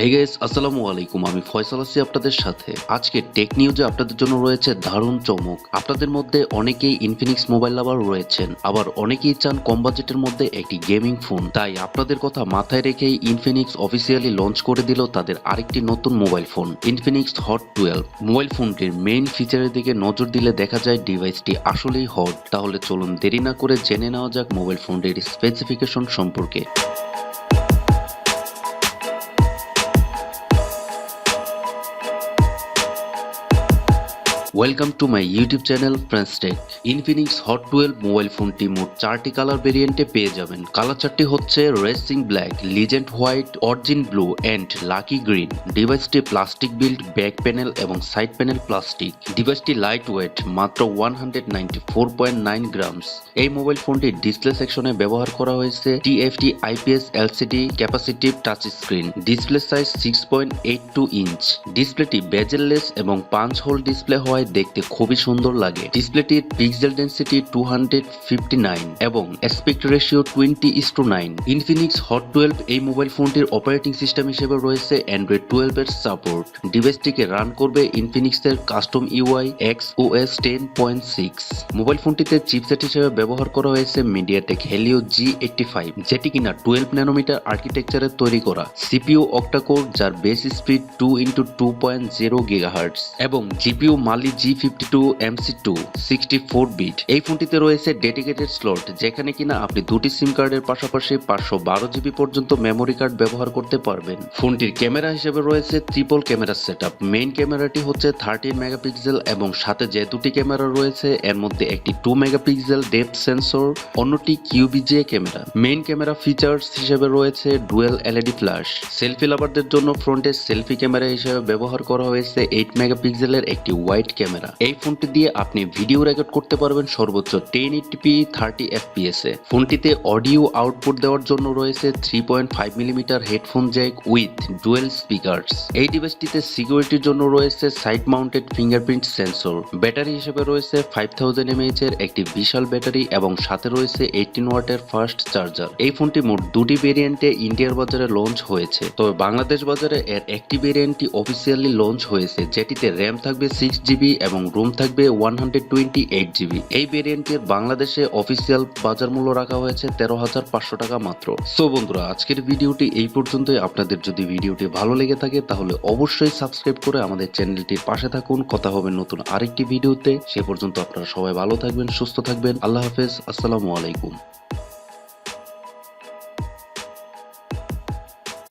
Hey guys, আসসালামু আলাইকুম। আমি ফয়সাল আছি আপনাদের সাথে। আজকে টেক নিউজে আপনাদের জন্য রয়েছে দারুণ চমক। আপনাদের মধ্যে অনেকেই ইনফিনিক্স মোবাইল লাভার রয়েছেন, আবার অনেকেই চান কম বাজেটের মধ্যে একটি গেমিং ফোন। তাই আপনাদের কথা মাথায় রেখেই ইনফিনিক্স অফিসিয়ালি লঞ্চ করে দিল তাদের আরেকটি নতুন mobile phone, Infinix hot 12। Mobile ফোনটির মেইন ফিচারের দিকে নজর দিলে দেখা যায় ডিভাইসটি আসলেই হট। তাহলে চলুন দেরি না করে জেনে নেওয়া যাক মোবাইল ফোনটির স্পেসিফিকেশন সম্পর্কে। Welcome to my YouTube channel friends tech. Infinix hot 12 mobile ফোনটি মোট 4টি কালার ভেরিয়েন্টে পেয়ে যাবেন। কালার চারটি হচ্ছে racing black, legend white, origin blue and lucky green. ডিভাইসটি প্লাস্টিক বিল্ড, ব্যাক প্যানেল এবং সাইড প্যানেল প্লাস্টিক। ডিভাইসটি লাইট ওয়েট, মাত্র 194.9 গ্রামস। এই মোবাইল ফোনটির ডিসপ্লে সেকশনে ব্যবহার করা হয়েছে TFT IPS LCD capacitive touch screen. Display size 6.82 inch. ডিসপ্লেটি বেজেললেস এবং পাঞ্চ হোল ডিসপ্লে হওয়ায় দেখতে খুবই সুন্দর লাগে। ডিসপ্লেটির পিক্সেল ডেনসিটি 259 এবং অ্যাসপেক্ট রেশিও 20:9। ইনফিনিক্স হট 12 এই মোবাইল ফোনটির অপারেটিং সিস্টেম হিসেবে রয়েছে অ্যান্ড্রয়েড 12 এর সাপোর্ট। ডিভাইসটিকে রান করবে ইনফিনিক্সের কাস্টম UI XOS 10.6। মোবাইল ফোনটিতে চিপসেট হিসেবে ব্যবহার করা হয়েছে মিডিয়াটেক হেলিও G85, যেটি কিনা 12 ন্যানোমিটার আর্কিটেকচারে তৈরি করা। CPU অক্টাকোর, যার বেস স্পিড 2x2.0 GHz এবং GPU মালি G52 MC2 64 বিট। এই ফোনটিতে রয়েছে ডেডিকেটেড স্লট, যেখানে কিনা আপনি দুটি সিম কার্ডের পাশাপাশি 512 GB পর্যন্ত মেমোরি কার্ড ব্যবহার করতে পারবেন। ফোনটির ক্যামেরা হিসেবে রয়েছে ট্রিপল ক্যামেরা সেটআপ। মেইন ক্যামেরাটি হচ্ছে 13 মেগাপিক্সেল এবং সাথে যে দুটি ক্যামেরা রয়েছে এর মধ্যে একটি 2 মেগাপিক্সেল ডেপথ সেন্সর, অন্যটি QVGA camera. Main camera features হিসেবে রয়েছে ডুয়েল LED ফ্ল্যাশ। সেলফি লাভারদের জন্য ফ্রন্টে সেলফি ক্যামেরা হিসেবে ব্যবহার করা হয়েছে 8 মেগাপিক্সেলের একটি ওয়াইড ক্যামেরা। এই ফোনটি দিয়ে আপনি ভিডিও রেকর্ড করতে পারবেন সর্বোচ্চ 1080p 30 fps এ। ফোনটিতে অডিও আউটপুট দেওয়ার জন্য রয়েছে 3.5 millimetre headphone Jack with dual speakers. এই ডিভাইসটিতে সিকিউরিটির জন্য রয়েছে side mounted fingerprint sensor. Battery হিসেবে রয়েছে 5000 mAh এর একটি বিশাল ব্যাটারি এবং সাথে রয়েছে 18 ওয়াটের ফাস্ট চার্জার। এই ফোনটি মোট দুটি ভেরিয়েন্টে ইন্ডিয়ার বাজারে লঞ্চ হয়েছে, তবে বাংলাদেশ বাজারে এর একটি ভেরিয়েন্টটি অফিসিয়ালি লঞ্চ হয়েছে, যেটিতে র্যাম থাকবে 6GB এবং রুম থাকবে 128GB। এই ভেরিয়েন্টের বাংলাদেশে অফিসিয়াল বাজার মূল্য রাখা হয়েছে 13,500 টাকা মাত্র। সো বন্ধুরা, আজকের ভিডিওটি এই পর্যন্তই। আপনাদের যদি ভিডিওটি ভালো লেগে থাকে তাহলে অবশ্যই সাবস্ক্রাইব করে আমাদের চ্যানেলটির পাশে থাকুন। কথা হবে নতুন আরেকটি ভিডিওতে। সে পর্যন্ত আপনারা সবাই ভালো থাকবেন, সুস্থ থাকবেন। আল্লাহ হাফেজ, আসসালামু আলাইকুম।